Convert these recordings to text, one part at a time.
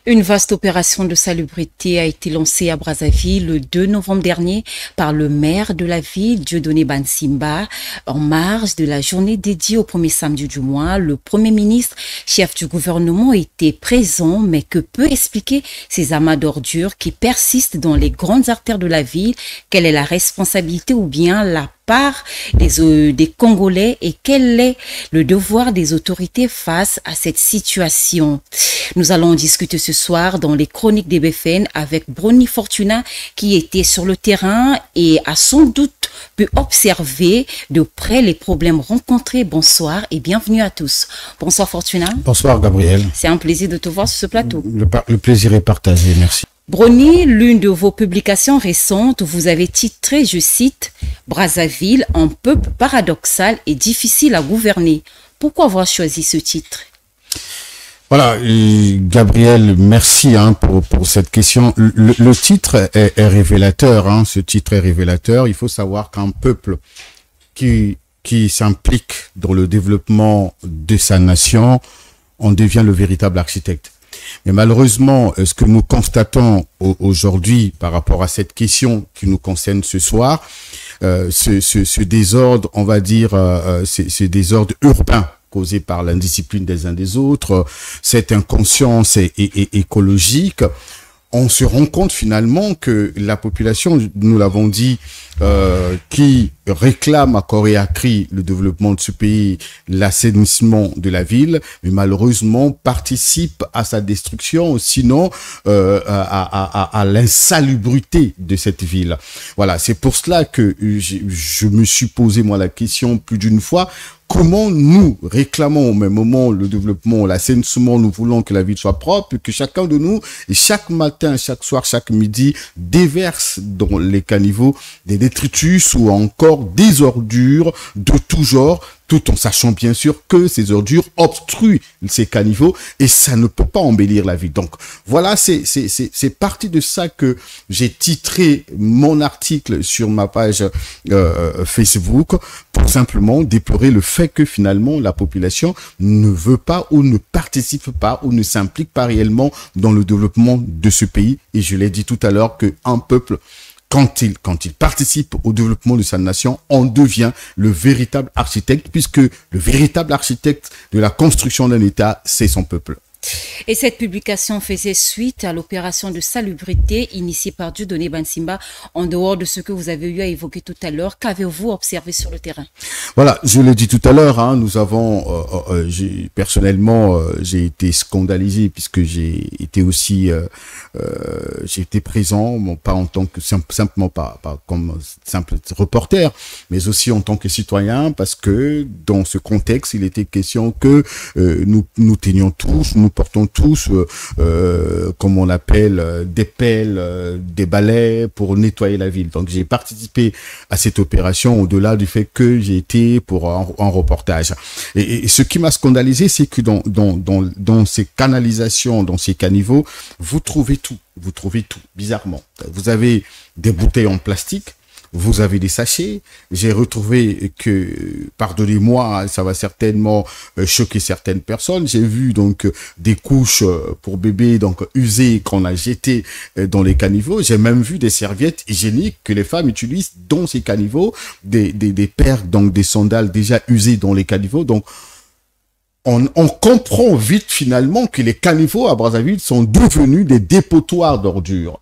Une vaste opération de salubrité a été lancée à Brazzaville le 2 novembre dernier par le maire de la ville, Dieudonné Bansimba, en marge de la journée dédiée au premier samedi du mois. Le Premier ministre, chef du gouvernement, était présent, mais que peut expliquer ces amas d'ordures qui persistent dans les grandes artères de la ville? Quelle est la responsabilité ou bien la part des Congolais et quel est le devoir des autorités face à cette situation? Nous allons discuter ce soir dans les chroniques des BFN avec Brony Fortuna qui était sur le terrain et a sans doute pu observer de près les problèmes rencontrés. Bonsoir et bienvenue à tous. Bonsoir Fortuna. Bonsoir Gabriel. C'est un plaisir de te voir sur ce plateau. Le plaisir est partagé, merci. Brony, l'une de vos publications récentes, vous avez titré, je cite, « Brazzaville, un peuple paradoxal et difficile à gouverner ». Pourquoi avoir choisi ce titre? Voilà, Gabriel, merci pour cette question. Le titre est révélateur, ce titre est révélateur. Il faut savoir qu'un peuple qui s'implique dans le développement de sa nation, on devient le véritable architecte. Mais malheureusement, ce que nous constatons aujourd'hui par rapport à cette question qui nous concerne ce soir, ce désordre, on va dire, ce désordre urbain causé par l'indiscipline des uns des autres, cette inconscience écologique, on se rend compte finalement que la population, nous l'avons dit, qui réclame à corps et à cri le développement de ce pays, l'assainissement de la ville, mais malheureusement participe à sa destruction, sinon à l'insalubrité de cette ville. Voilà, c'est pour cela que je me suis posé moi la question plus d'une fois. Comment nous réclamons au même moment le développement, l'assainissement, nous voulons que la ville soit propre, que chacun de nous, chaque matin, chaque soir, chaque midi, déverse dans les caniveaux des détritus ou encore des ordures de tout genre, tout en sachant bien sûr que ces ordures obstruent ces caniveaux et ça ne peut pas embellir la vie. Donc voilà, c'est parti de ça que j'ai titré mon article sur ma page Facebook pour simplement déplorer le fait que finalement la population ne veut pas ou ne participe pas ou ne s'implique pas réellement dans le développement de ce pays. Et je l'ai dit tout à l'heure qu'un peuple, quand il participe au développement de sa nation, on devient le véritable architecte, puisque le véritable architecte de la construction d'un État, c'est son peuple. Et cette publication faisait suite à l'opération de salubrité initiée par Dieudonné Bansimba. En dehors de ce que vous avez eu à évoquer tout à l'heure, qu'avez-vous observé sur le terrain? Voilà, je l'ai dit tout à l'heure, nous avons, personnellement, j'ai été scandalisé puisque j'ai été aussi, j'ai été présent, bon, pas en tant que simplement pas comme simple reporter, mais aussi en tant que citoyen, parce que dans ce contexte, il était question que nous tenions tous, nous portons tous, comme on appelle, des pelles, des balais pour nettoyer la ville. Donc j'ai participé à cette opération au-delà du fait que j'ai été pour un reportage. Et ce qui m'a scandalisé, c'est que dans ces canalisations, dans ces caniveaux, vous trouvez tout. Vous trouvez tout, bizarrement. Vous avez des bouteilles en plastique, vous avez des sachets. J'ai retrouvé que, pardonnez-moi, ça va certainement choquer certaines personnes. J'ai vu donc des couches pour bébés donc usées qu'on a jetées dans les caniveaux. J'ai même vu des serviettes hygiéniques que les femmes utilisent dans ces caniveaux, des paires donc des sandales déjà usées dans les caniveaux. Donc on comprend vite finalement que les caniveaux à Brazzaville sont devenus des dépotoirs d'ordures.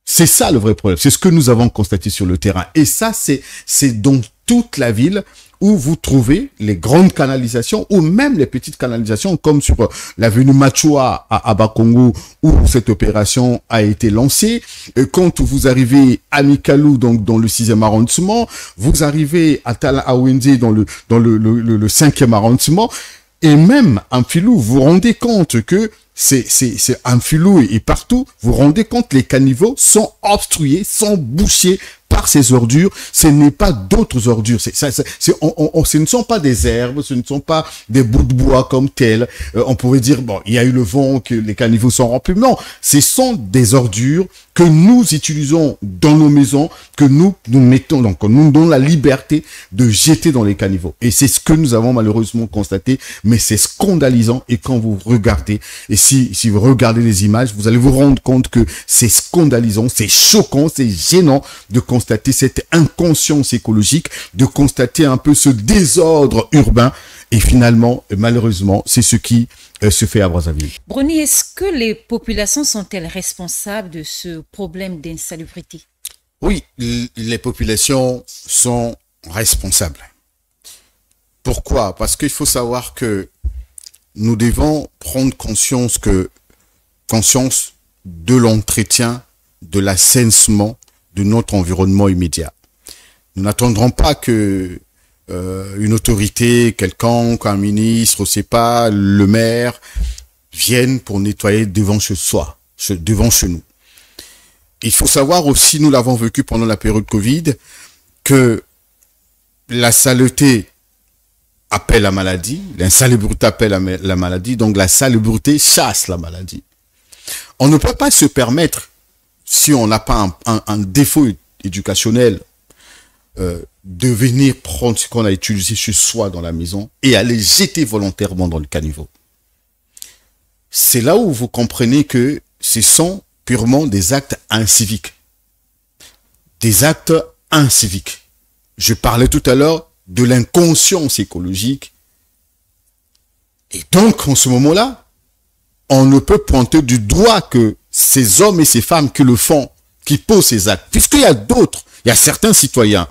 C'est ça le vrai problème. C'est ce que nous avons constaté sur le terrain. Et ça, c'est dans toute la ville où vous trouvez les grandes canalisations ou même les petites canalisations comme sur l'avenue Machua à Bakongo où cette opération a été lancée. Et quand vous arrivez à Mikalou, donc dans le 6e arrondissement, vous arrivez à Tala Awenze dans le 5e arrondissement et même en Filou, vous vous rendez compte que c'est un filou et partout, vous vous rendez compte, les caniveaux sont obstrués, sont bouchés par ces ordures. Ce n'est pas d'autres ordures. Ce ne sont pas des herbes, ce ne sont pas des bouts de bois comme tels. On pourrait dire, bon, il y a eu le vent, que les caniveaux sont remplis. Non, ce sont des ordures que nous utilisons dans nos maisons, que nous mettons, donc nous donnons la liberté de jeter dans les caniveaux. Et c'est ce que nous avons malheureusement constaté, mais c'est scandalisant. Et quand vous regardez, et si vous regardez les images, vous allez vous rendre compte que c'est scandalisant, c'est choquant, c'est gênant de constater cette inconscience écologique, de constater un peu ce désordre urbain. Et finalement, malheureusement, c'est ce qui se fait à Brazzaville. Brony, est-ce que les populations sont-elles responsables de ce problème d'insalubrité? Oui, les populations sont responsables. Pourquoi? Parce qu'il faut savoir que nous devons prendre conscience de l'entretien, de l'assainissement de notre environnement immédiat. Nous n'attendrons pas que une autorité quelconque, un ministre, je sais pas, le maire, viennent pour nettoyer devant chez soi, devant chez nous. Il faut savoir aussi, nous l'avons vécu pendant la période Covid, que la saleté appelle la maladie, l'insalubrité appelle la maladie, donc la salubrité chasse la maladie. On ne peut pas se permettre, si on n'a pas un défaut éducationnel, de venir prendre ce qu'on a utilisé chez soi dans la maison et aller jeter volontairement dans le caniveau. C'est là où vous comprenez que ce sont purement des actes inciviques. Des actes inciviques. Je parlais tout à l'heure de l'inconscience écologique. Et donc, en ce moment-là, on ne peut pointer du doigt que ces hommes et ces femmes qui le font, qui posent ces actes. Puisqu'il y a d'autres, il y a certains citoyens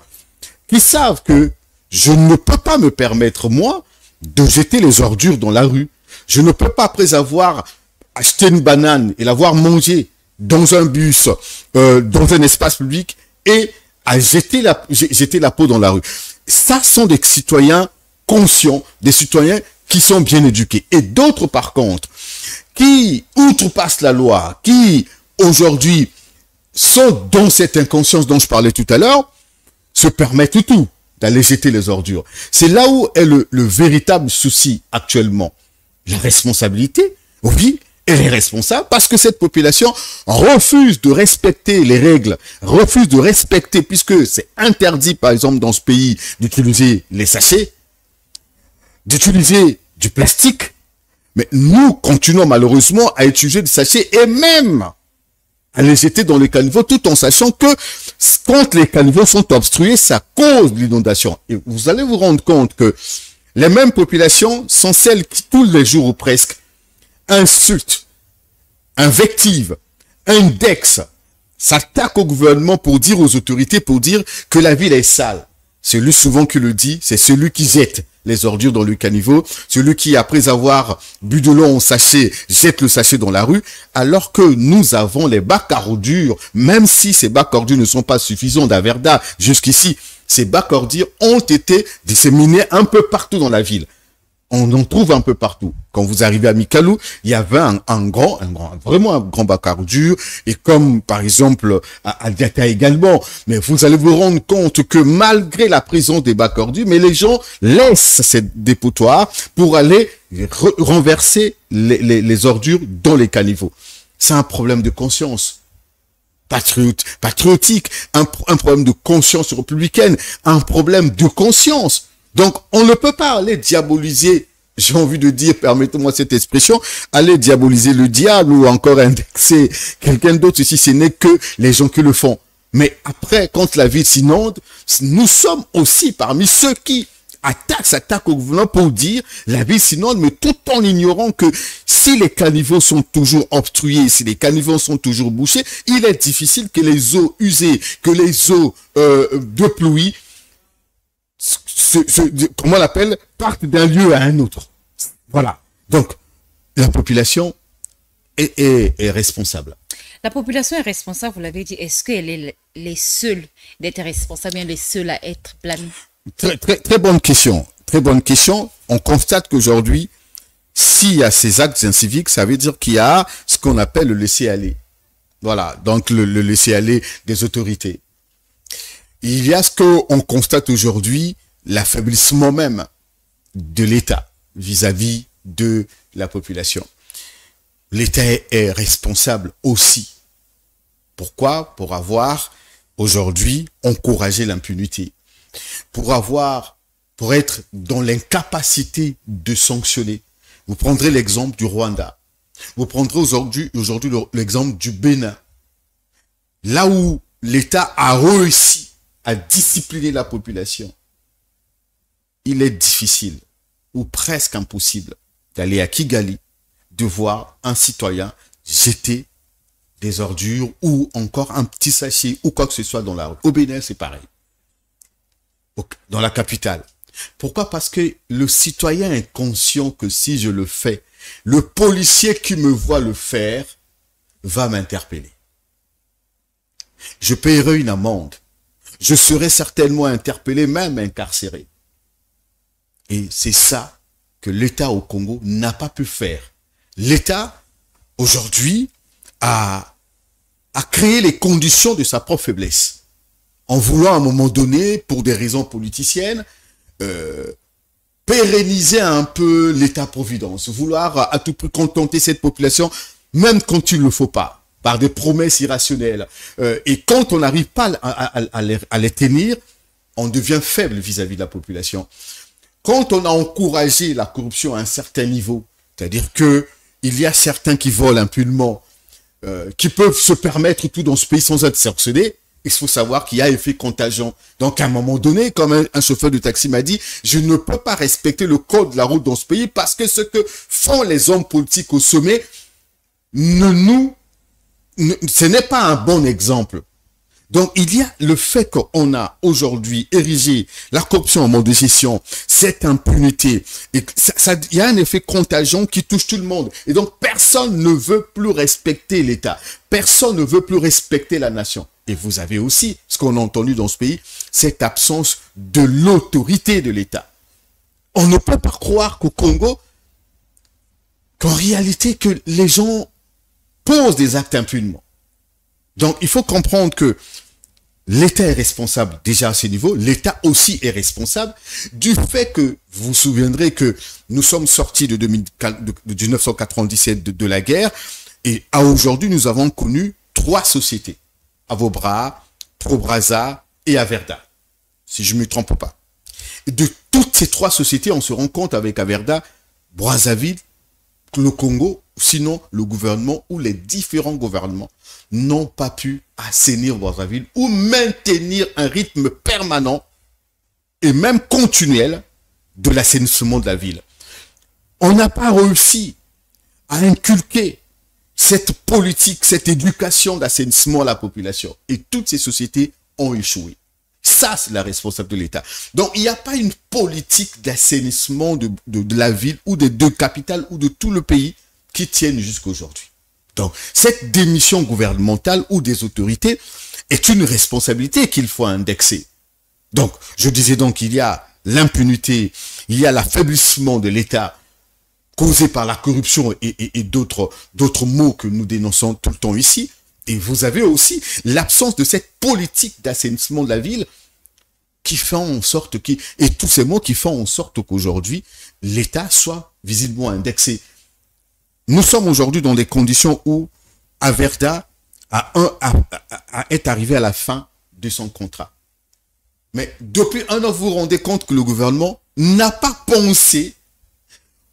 qui savent que je ne peux pas me permettre, moi, de jeter les ordures dans la rue. Je ne peux pas, après avoir acheté une banane et l'avoir mangée dans un bus, dans un espace public, et à jeter la peau dans la rue. Ça sont des citoyens conscients, des citoyens qui sont bien éduqués. Et d'autres, par contre, qui outrepassent la loi, qui, aujourd'hui, sont dans cette inconscience dont je parlais tout à l'heure, se permettent tout d'aller jeter les ordures. C'est là où est le véritable souci actuellement. La responsabilité, oui, elle est responsable parce que cette population refuse de respecter les règles, refuse de respecter, puisque c'est interdit, par exemple, dans ce pays, d'utiliser les sachets, d'utiliser du plastique. Mais nous continuons malheureusement à utiliser des sachets et même à les jeter dans les caniveaux tout en sachant que quand les caniveaux sont obstrués, ça cause l'inondation. Et vous allez vous rendre compte que les mêmes populations sont celles qui, tous les jours ou presque, insultent, invectivent, indexent, s'attaquent au gouvernement pour dire aux autorités, pour dire que la ville est sale. Celui souvent qui le dit, c'est celui qui jette les ordures dans le caniveau, celui qui, après avoir bu de l'eau en sachet, jette le sachet dans la rue, alors que nous avons les bacs à ordures, même si ces bacs à ordures ne sont pas suffisants d'Averda jusqu'ici, ces bacs à ordures ont été disséminés un peu partout dans la ville. On en trouve un peu partout. Quand vous arrivez à Mikalou, il y avait vraiment un grand bac à ordures, et comme par exemple à Diata également. Mais vous allez vous rendre compte que malgré la présence des bacs à ordures, mais les gens laissent ces dépotoirs pour aller renverser les ordures dans les caniveaux. C'est un problème de conscience patriotique, un problème de conscience républicaine, un problème de conscience. Donc, on ne peut pas aller diaboliser, j'ai envie de dire, permettez-moi cette expression, aller diaboliser le diable ou encore indexer quelqu'un d'autre si ce n'est que les gens qui le font. Mais après, quand la ville s'inonde, nous sommes aussi parmi ceux qui s'attaquent au gouvernement pour dire la ville s'inonde, mais tout en ignorant que si les caniveaux sont toujours obstrués, si les caniveaux sont toujours bouchés, il est difficile que les eaux usées, que les eaux de pluie, comment on l'appelle, partent d'un lieu à un autre. Voilà. Donc, la population est responsable. La population est responsable, vous l'avez dit. Est-ce qu'elle est les seuls d'être responsables, bien les seuls à être blâmés? Très bonne question. Très bonne question. On constate qu'aujourd'hui, s'il y a ces actes inciviques, ça veut dire qu'il y a ce qu'on appelle le laisser-aller. Voilà. Donc, le laisser-aller des autorités. Il y a ce qu'on constate aujourd'hui, l'affaiblissement même de l'État vis-à-vis de la population. L'État est responsable aussi Pourquoi? Pour avoir aujourd'hui encouragé l'impunité. Pour être dans l'incapacité de sanctionner. Vous prendrez l'exemple du Rwanda. Vous prendrez aujourd'hui l'exemple du Bénin. Là où l'État a réussi à discipliner la population, il est difficile ou presque impossible d'aller à Kigali, de voir un citoyen jeter des ordures ou encore un petit sachet ou quoi que ce soit dans la rue. Au Bénin, c'est pareil. Dans la capitale. Pourquoi? Parce que le citoyen est conscient que si je le fais, le policier qui me voit le faire va m'interpeller. Je paierai une amende. Je serai certainement interpellé, même incarcéré. Et c'est ça que l'État au Congo n'a pas pu faire. L'État, aujourd'hui, a créé les conditions de sa propre faiblesse. En voulant à un moment donné, pour des raisons politiciennes, pérenniser un peu l'État-providence, vouloir à tout prix contenter cette population, même quand il ne le faut pas, par des promesses irrationnelles. Et quand on n'arrive pas à les tenir, on devient faible vis-à-vis de la population. Quand on a encouragé la corruption à un certain niveau, c'est-à-dire que il y a certains qui volent impunément, qui peuvent se permettre tout dans ce pays sans être sanctionnés, il faut savoir qu'il y a effet contagion. Donc, à un moment donné, comme un chauffeur de taxi m'a dit, je ne peux pas respecter le code de la route dans ce pays parce que ce que font les hommes politiques au sommet, ce n'est pas un bon exemple. Donc, il y a le fait qu'on a aujourd'hui érigé la corruption en mode de gestion, cette impunité, et il y a un effet contagion qui touche tout le monde. Et donc, personne ne veut plus respecter l'État. Personne ne veut plus respecter la nation. Et vous avez aussi, ce qu'on a entendu dans ce pays, cette absence de l'autorité de l'État. On ne peut pas croire qu'au Congo, qu'en réalité, que les gens posent des actes impunément. Donc, il faut comprendre que l'État est responsable déjà à ce niveau. L'État aussi est responsable du fait que, vous vous souviendrez que nous sommes sortis de 1997 de la guerre et à aujourd'hui, nous avons connu 3 sociétés. Avobra, Pro-Brazza et Averda, si je ne me trompe pas. Et de toutes ces 3 sociétés, on se rend compte avec Averda, Brazzaville, le Congo, sinon le gouvernement ou les différents gouvernements n'ont pas pu assainir Brazzaville ou maintenir un rythme permanent et même continuel de l'assainissement de la ville. On n'a pas réussi à inculquer cette politique, cette éducation d'assainissement à la population. Et toutes ces sociétés ont échoué. Ça, c'est la responsabilité de l'État. Donc, il n'y a pas une politique d'assainissement de la ville ou des 2 capitales ou de tout le pays qui tienne jusqu'à aujourd'hui. Donc, cette démission gouvernementale ou des autorités est une responsabilité qu'il faut indexer. Donc, je disais donc qu'il y a l'impunité, il y a l'affaiblissement de l'État causé par la corruption et d'autres maux que nous dénonçons tout le temps ici. Et vous avez aussi l'absence de cette politique d'assainissement de la ville qui fait en sorte et tous ces mots qui font en sorte qu'aujourd'hui, l'État soit visiblement indexé. Nous sommes aujourd'hui dans des conditions où Averda est arrivé à la fin de son contrat. Mais depuis 1 an, vous vous rendez compte que le gouvernement n'a pas pensé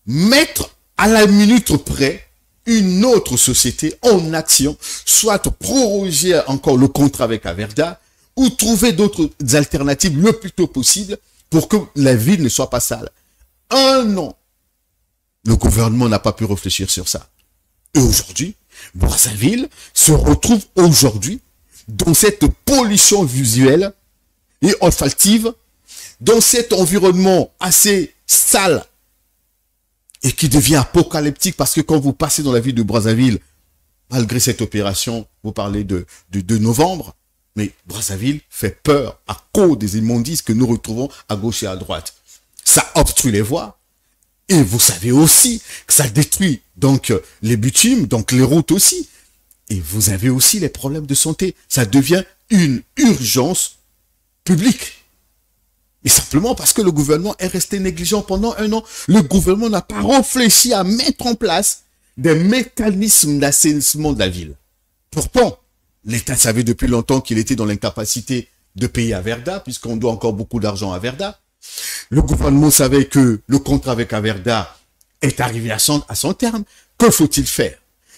mettre à la minute près une autre société en action, soit proroger encore le contrat avec Averda ou trouver d'autres alternatives le plus tôt possible pour que la ville ne soit pas sale. 1 an. Le gouvernement n'a pas pu réfléchir sur ça. Et aujourd'hui, Brazzaville se retrouve aujourd'hui dans cette pollution visuelle et olfactive, dans cet environnement assez sale et qui devient apocalyptique parce que quand vous passez dans la ville de Brazzaville, malgré cette opération, vous parlez de novembre, mais Brazzaville fait peur à cause des immondices que nous retrouvons à gauche et à droite. Ça obstrue les voies et vous savez aussi que ça détruit donc les bitumes, donc les routes aussi. Et vous avez aussi les problèmes de santé. Ça devient une urgence publique. Et simplement parce que le gouvernement est resté négligent pendant 1 an. Le gouvernement n'a pas réfléchi à mettre en place des mécanismes d'assainissement de la ville. Pourtant, L'État savait depuis longtemps qu'il était dans l'incapacité de payer Averda, puisqu'on doit encore beaucoup d'argent à Averda. Le gouvernement savait que le contrat avec Averda est arrivé à son terme. Que faut-il faire?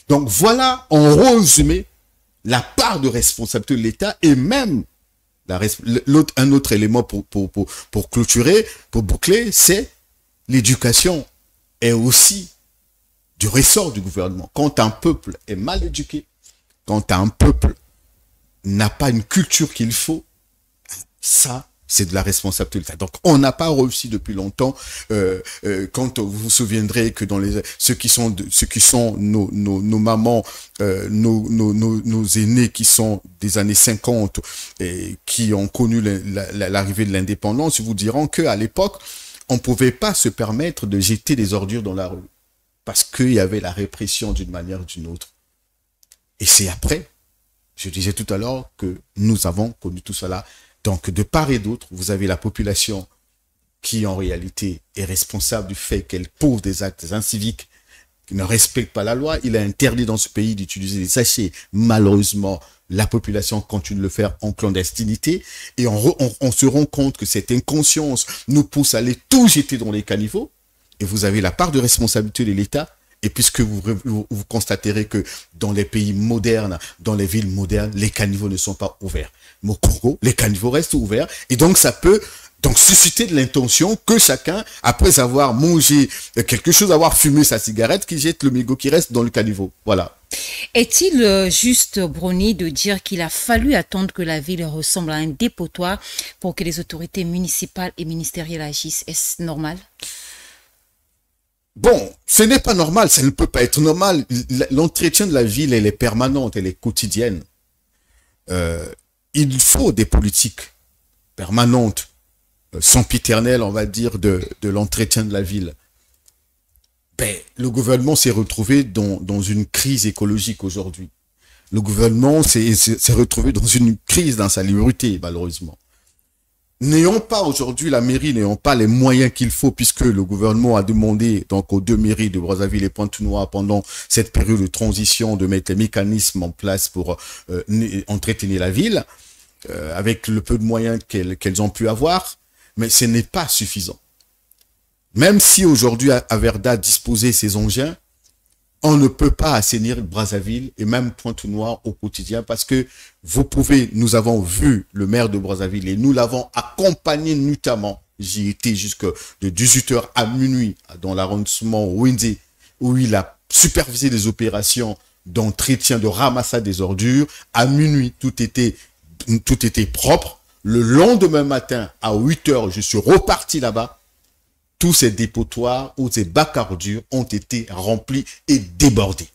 Donc voilà, en résumé, la part de responsabilité de l'État et même un autre élément pour clôturer, pour boucler, c'est l'éducation est aussi du ressort du gouvernement. Quand un peuple est mal éduqué, quand un peuple n'a pas une culture qu'il faut, ça, c'est de la responsabilité. Donc, on n'a pas réussi depuis longtemps. Quand vous vous souviendrez que dans ceux qui sont nos mamans, nos aînés qui sont des années 50 et qui ont connu l'arrivée de l'indépendance, ils vous diront que à l'époque, on pouvait pas se permettre de jeter des ordures dans la rue parce qu'il y avait la répression d'une manière ou d'une autre. Et c'est après, je disais tout à l'heure, que nous avons connu tout cela. Donc, de part et d'autre, vous avez la population qui, en réalité, est responsable du fait qu'elle pose des actes inciviques, qui ne respecte pas la loi. Il est interdit dans ce pays d'utiliser des sachets. Malheureusement, la population continue de le faire en clandestinité. Et on se rend compte que cette inconscience nous pousse à aller tout jeter dans les caniveaux. Et vous avez la part de responsabilité de l'État. Et puisque vous constaterez que dans les pays modernes, dans les villes modernes, les caniveaux ne sont pas ouverts. Mais au Congo, les caniveaux restent ouverts. Et donc, ça peut donc susciter de l'intention que chacun, après avoir mangé quelque chose, avoir fumé sa cigarette, qui jette le mégot qui reste dans le caniveau. Voilà. Est-il juste, Brony, de dire qu'il a fallu attendre que la ville ressemble à un dépotoir pour que les autorités municipales et ministérielles agissent? Est-ce normal? Bon, ce n'est pas normal, ça ne peut pas être normal. L'entretien de la ville, elle est permanente, elle est quotidienne. Il faut des politiques permanentes, sempiternelles, on va dire, de l'entretien de la ville. Ben, le gouvernement s'est retrouvé dans une crise écologique aujourd'hui. Le gouvernement s'est retrouvé dans une crise d'insalubrité, malheureusement. N'ayons pas aujourd'hui, la mairie n'ayant pas les moyens qu'il faut, puisque le gouvernement a demandé donc aux deux mairies de Brazzaville et Pointe-Noire pendant cette période de transition de mettre les mécanismes en place pour entretenir la ville, avec le peu de moyens qu'elles ont pu avoir, mais ce n'est pas suffisant. Même si aujourd'hui Averda disposait ses engins, on ne peut pas assainir Brazzaville et même Pointe-Noire au quotidien parce que nous avons vu le maire de Brazzaville et nous l'avons accompagné notamment. J'y étais jusque de 18h à minuit dans l'arrondissement Wendy où il a supervisé des opérations d'entretien, de ramassage des ordures. À minuit, tout était propre. Le lendemain matin, à 8h, je suis reparti là-bas. Tous ces dépotoirs ou ces bacs à ordures ont été remplis et débordés.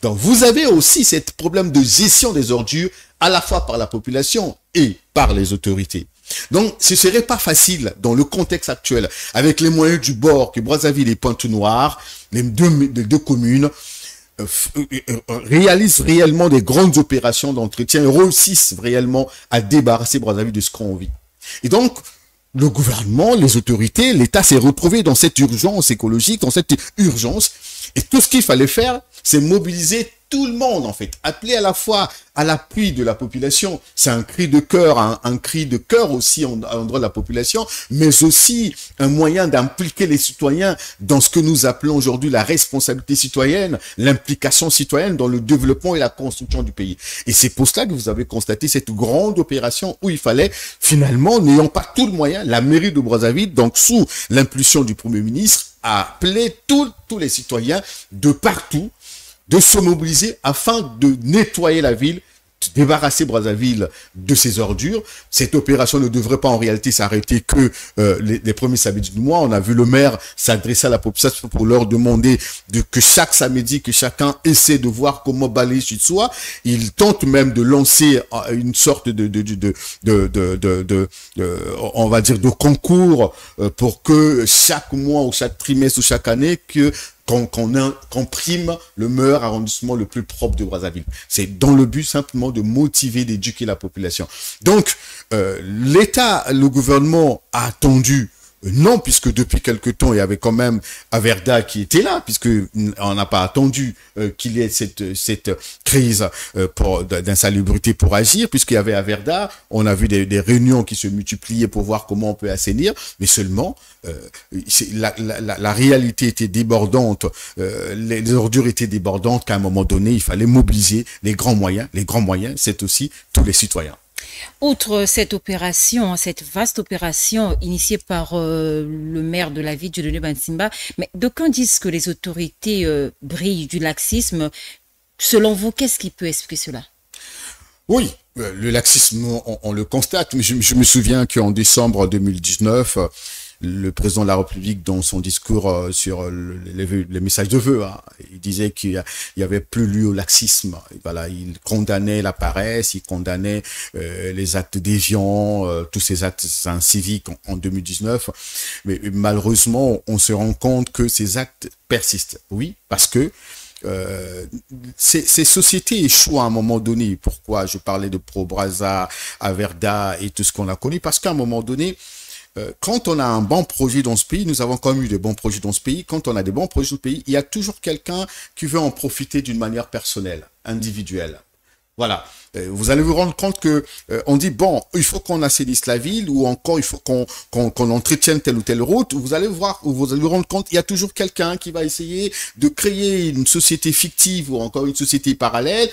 Donc, vous avez aussi ce problème de gestion des ordures à la fois par la population et par les autorités. Donc, ce serait pas facile dans le contexte actuel, avec les moyens du bord que Brazzaville et Pointe-Noire, les deux communes, réalisent réellement des grandes opérations d'entretien et réussissent réellement à débarrasser Brazzaville de ce qu'on vit. Et donc, le gouvernement, les autorités, l'État s'est retrouvé dans cette urgence écologique, dans cette urgence. Et tout ce qu'il fallait faire, c'est mobiliser tout le monde, en fait. Appeler à la fois à l'appui de la population. C'est un cri de cœur, un cri de cœur aussi à l'endroit de la population, mais aussi un moyen d'impliquer les citoyens dans ce que nous appelons aujourd'hui la responsabilité citoyenne, l'implication citoyenne dans le développement et la construction du pays. Et c'est pour cela que vous avez constaté cette grande opération où il fallait, finalement, n'ayant pas tout le moyen, la mairie de Brazzaville, donc sous l'impulsion du Premier ministre, a appelé tous les citoyens de partout de se mobiliser afin de nettoyer la ville, de débarrasser Brazzaville de ses ordures. Cette opération ne devrait pas en réalité s'arrêter que les premiers samedis du mois. On a vu le maire s'adresser à la population pour leur demander que chaque samedi, que chacun essaie de voir comment balayer chez soi. Il tente même de lancer une sorte on va dire de concours pour que chaque mois ou chaque trimestre ou chaque année qu'on prime le meilleur arrondissement le plus propre de Brazzaville. C'est dans le but simplement de motiver, d'éduquer la population. Donc, l'État, le gouvernement a attendu Non, puisque depuis quelque temps, il y avait quand même Averda qui était là, puisque on n'a pas attendu qu'il y ait cette crise d'insalubrité pour agir, puisqu'il y avait Averda. On a vu des réunions qui se multipliaient pour voir comment on peut assainir, mais seulement la réalité était débordante, les ordures étaient débordantes, qu'à un moment donné, il fallait mobiliser les grands moyens. Les grands moyens, c'est aussi tous les citoyens. Outre cette opération, cette vaste opération initiée par le maire de la ville, Dieudonné Bansimba, mais d'aucuns disent que les autorités brillent du laxisme. Selon vous, qu'est-ce qui peut expliquer cela? Oui, le laxisme, on le constate. Mais je me souviens qu'en décembre 2019, le président de la République, dans son discours sur les messages de vœux, il disait qu'il y avait plus lieu au laxisme. Voilà, il condamnait la paresse, il condamnait les actes déviants, tous ces actes inciviques en 2019. Mais malheureusement, on se rend compte que ces actes persistent. Oui, parce que ces sociétés échouent à un moment donné. Pourquoi je parlais de Pro-Brazza, Averda et tout ce qu'on a connu? Parce qu'à un moment donné, quand on a un bon projet dans ce pays, nous avons quand même eu de bons projets dans ce pays, quand on a des bons projets dans ce pays, il y a toujours quelqu'un qui veut en profiter d'une manière personnelle, individuelle. Voilà. Vous allez vous rendre compte que on dit bon, il faut qu'on assainisse la ville, ou encore il faut qu'on entretienne telle ou telle route. Vous allez voir, vous allez vous rendre compte, il y a toujours quelqu'un qui va essayer de créer une société fictive ou encore une société parallèle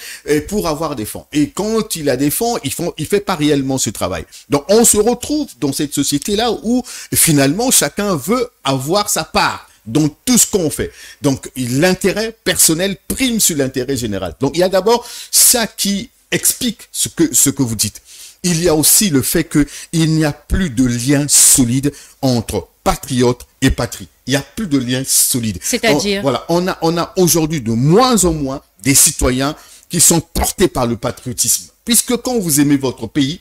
pour avoir des fonds. Et quand il a des fonds, il fait pas réellement ce travail. Donc on se retrouve dans cette société-là où finalement chacun veut avoir sa part dans tout ce qu'on fait. Donc, l'intérêt personnel prime sur l'intérêt général. Donc, il y a d'abord ça qui explique ce que vous dites. Il y a aussi le fait qu'il n'y a plus de lien solide entre patriotes et patrie. Il n'y a plus de lien solide. C'est-à-dire? Voilà, on a aujourd'hui de moins en moins des citoyens qui sont portés par le patriotisme. Puisque quand vous aimez votre pays,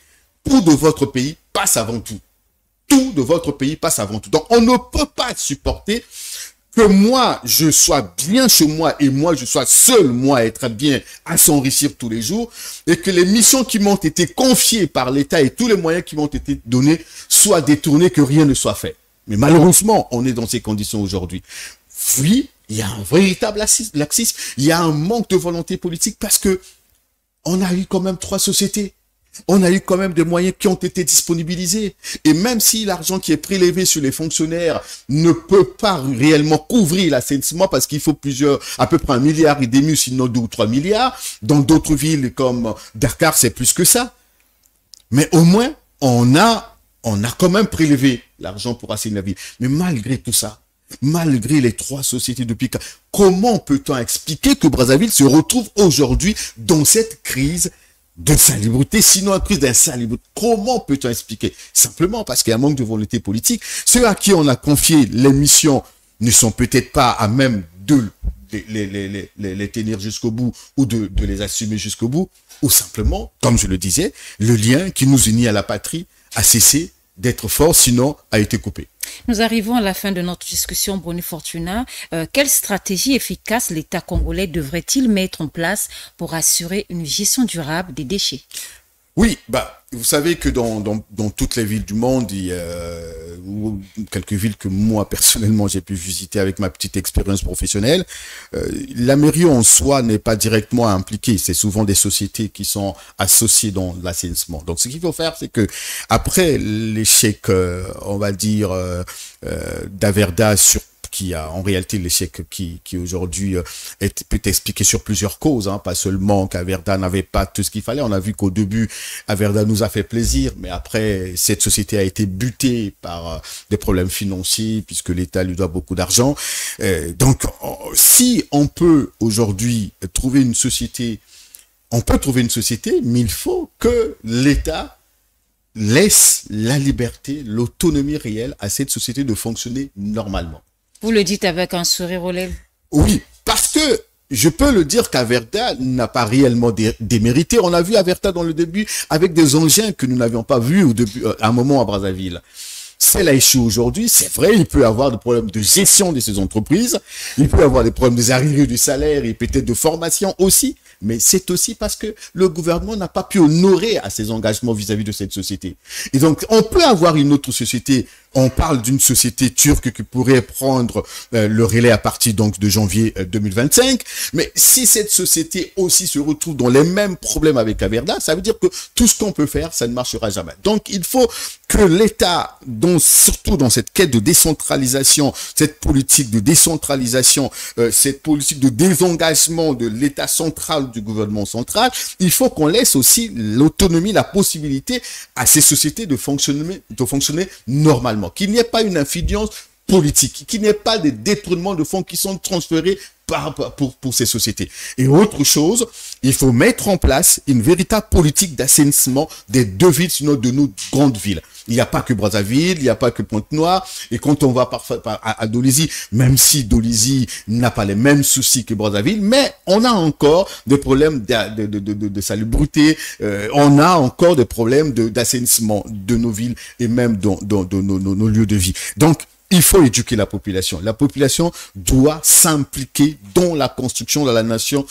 tout de votre pays passe avant tout. Tout de votre pays passe avant tout. Donc, on ne peut pas supporter que moi, je sois bien chez moi et moi, je sois seul, moi, à être bien, à s'enrichir tous les jours, et que les missions qui m'ont été confiées par l'État et tous les moyens qui m'ont été donnés soient détournés, que rien ne soit fait. Mais malheureusement, on est dans ces conditions aujourd'hui. Oui, il y a un véritable laxisme, il y a un manque de volonté politique parce que on a eu quand même 3 sociétés. On a eu quand même des moyens qui ont été disponibilisés. Et même si l'argent qui est prélevé sur les fonctionnaires ne peut pas réellement couvrir l'assainissement parce qu'il faut à peu près 1,5 milliard, sinon 2 ou 3 milliards. Dans d'autres villes comme Dakar, c'est plus que ça. Mais au moins, on a quand même prélevé l'argent pour assainir la ville. Mais malgré tout ça, malgré les 3 sociétés depuis, comment peut-on expliquer que Brazzaville se retrouve aujourd'hui dans cette crise d'insalubrité, sinon une crise d'insalubrité? Comment peut-on expliquer? Simplement parce qu'il y a un manque de volonté politique. Ceux à qui on a confié les missions ne sont peut-être pas à même de les tenir jusqu'au bout ou de les assumer jusqu'au bout, ou simplement, comme je le disais, le lien qui nous unit à la patrie a cessé d'être fort, sinon a été coupé. Nous arrivons à la fin de notre discussion, Boni Fortuna. Quelle stratégie efficace l'État congolais devrait-il mettre en place pour assurer une gestion durable des déchets? Oui, vous savez que dans toutes les villes du monde, il y a quelques villes que moi personnellement j'ai pu visiter avec ma petite expérience professionnelle, la mairie en soi n'est pas directement impliquée. C'est souvent des sociétés qui sont associées dans l'assainissement. Donc ce qu'il faut faire, c'est que après l'échec, on va dire, d'Averda qui a en réalité l'échec qui aujourd'hui peut expliquer sur plusieurs causes, pas seulement qu'Averda n'avait pas tout ce qu'il fallait. On a vu qu'au début, Averda nous a fait plaisir, mais après, cette société a été butée par des problèmes financiers, puisque l'État lui doit beaucoup d'argent. Donc, si on peut aujourd'hui trouver une société, on peut trouver une société, mais il faut que l'État laisse la liberté, l'autonomie réelle à cette société de fonctionner normalement. Vous le dites avec un sourire aux lèvres. Oui, parce que je peux le dire qu'Averda n'a pas réellement démérité. On a vu Averda dans le début avec des engins que nous n'avions pas vus au début, à un moment à Brazzaville. C'est a échoué aujourd'hui. C'est vrai, il peut y avoir des problèmes de gestion de ces entreprises. Il peut y avoir des problèmes des arriérés du salaire et peut-être de formation aussi. Mais c'est aussi parce que le gouvernement n'a pas pu honorer à ses engagements vis-à-vis de cette société. Et donc, on peut avoir une autre société On parle d'une société turque qui pourrait prendre le relais à partir donc de janvier 2025. Mais si cette société aussi se retrouve dans les mêmes problèmes avec Caverda, ça veut dire que tout ce qu'on peut faire, ça ne marchera jamais. Donc il faut que l'État, surtout dans cette quête de décentralisation, cette politique de décentralisation, cette politique de désengagement de l'État central, du gouvernement central, il faut qu'on laisse aussi l'autonomie, la possibilité à ces sociétés de fonctionner normalement. Qu'il n'y ait pas une influence politique, qu'il n'y ait pas des détournements de fonds qui sont transférés pour ces sociétés. Et autre chose, il faut mettre en place une véritable politique d'assainissement des deux villes, sinon de nos grandes villes. Il n'y a pas que Brazzaville, il n'y a pas que Pointe-Noire. Et quand on va parfois à Dolisie, même si Dolisie n'a pas les mêmes soucis que Brazzaville, mais on a encore des problèmes de salubrité, on a encore des problèmes d'assainissement de nos villes et même dans nos lieux de vie. Donc, il faut éduquer la population. La population doit s'impliquer dans la construction de la nation,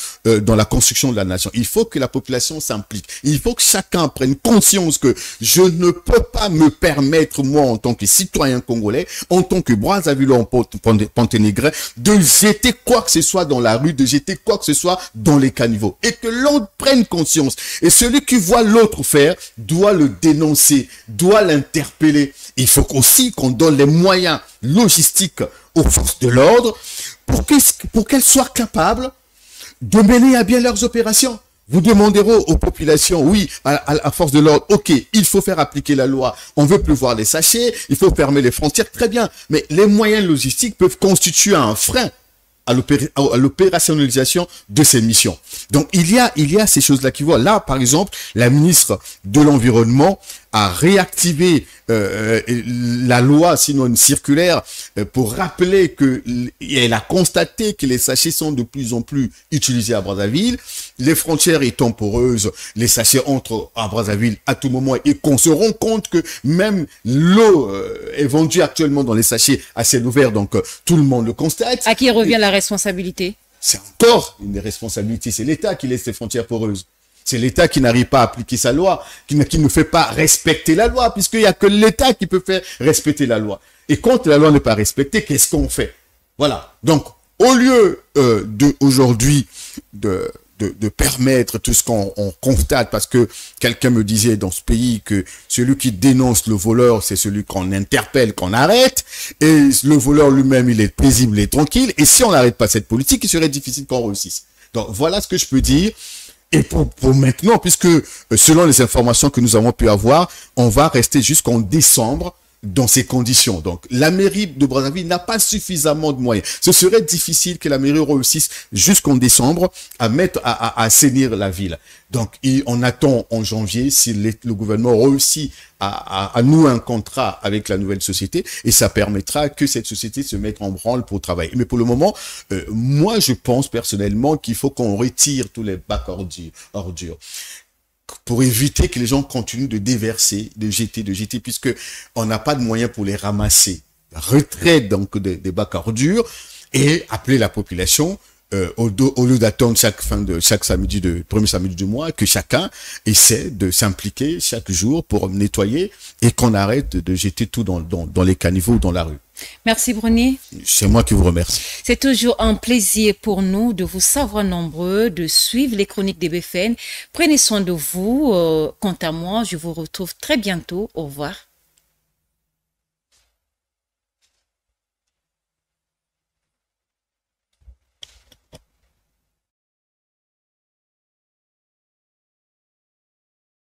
Il faut que la population s'implique. Il faut que chacun prenne conscience que je ne peux pas me permettre, moi, en tant que citoyen congolais, en tant que Brazzavillois Ponténégrin, de jeter quoi que ce soit dans la rue, de jeter quoi que ce soit dans les caniveaux. Et que l'on prenne conscience. Et celui qui voit l'autre faire doit le dénoncer, doit l'interpeller. Il faut aussi qu'on donne les moyens logistiques aux forces de l'ordre pour qu'elles soient capables de mener à bien leurs opérations. Vous demanderez aux populations, oui, à force de l'ordre, ok, il faut faire appliquer la loi, on veut plus voir les sachets, il faut fermer les frontières, très bien. Mais les moyens logistiques peuvent constituer un frein à l'opérationnalisation de ces missions. Donc, il y a ces choses-là qui voient. Là, par exemple, la ministre de l'Environnement a réactivé la loi, sinon une circulaire, pour rappeler elle a constaté que les sachets sont de plus en plus utilisés à Brazzaville. Les frontières étant poreuses, les sachets entrent à Brazzaville à tout moment et qu'on se rend compte que même l'eau est vendue actuellement dans les sachets à ciel ouvert, donc tout le monde le constate. À qui revient la responsabilité? C'est encore une responsabilité, c'est l'État qui laisse les frontières poreuses. C'est l'État qui n'arrive pas à appliquer sa loi, qui ne fait pas respecter la loi, puisqu'il n'y a que l'État qui peut faire respecter la loi. Et quand la loi n'est pas respectée, qu'est-ce qu'on fait? Voilà. Donc, au lieu aujourd'hui de permettre tout ce qu'on constate, parce que quelqu'un me disait dans ce pays que celui qui dénonce le voleur, c'est celui qu'on interpelle, qu'on arrête, et le voleur lui-même, il est paisible et tranquille, et si on n'arrête pas cette politique, il serait difficile qu'on réussisse. Donc, voilà ce que je peux dire. Et pour maintenant, puisque selon les informations que nous avons pu avoir, on va rester jusqu'en décembre dans ces conditions. Donc, la mairie de Brazzaville n'a pas suffisamment de moyens. Ce serait difficile que la mairie réussisse jusqu'en décembre à assainir la ville. Donc, on attend en janvier si le gouvernement réussit à nouer un contrat avec la nouvelle société, et ça permettra que cette société se mette en branle pour travailler. Mais pour le moment, moi, je pense personnellement qu'il faut qu'on retire tous les bacs ordures. Pour éviter que les gens continuent de déverser, de jeter, puisque on n'a pas de moyens pour les ramasser. Retrait donc des bacs à ordures et appeler la population au lieu d'attendre chaque samedi premier samedi du mois, que chacun essaie de s'impliquer chaque jour pour nettoyer et qu'on arrête de jeter tout dans les caniveaux ou dans la rue. Merci Bruni. C'est moi qui vous remercie. C'est toujours un plaisir pour nous de vous savoir nombreux, de suivre les chroniques des BFN. Prenez soin de vous. Quant à moi, je vous retrouve très bientôt. Au revoir.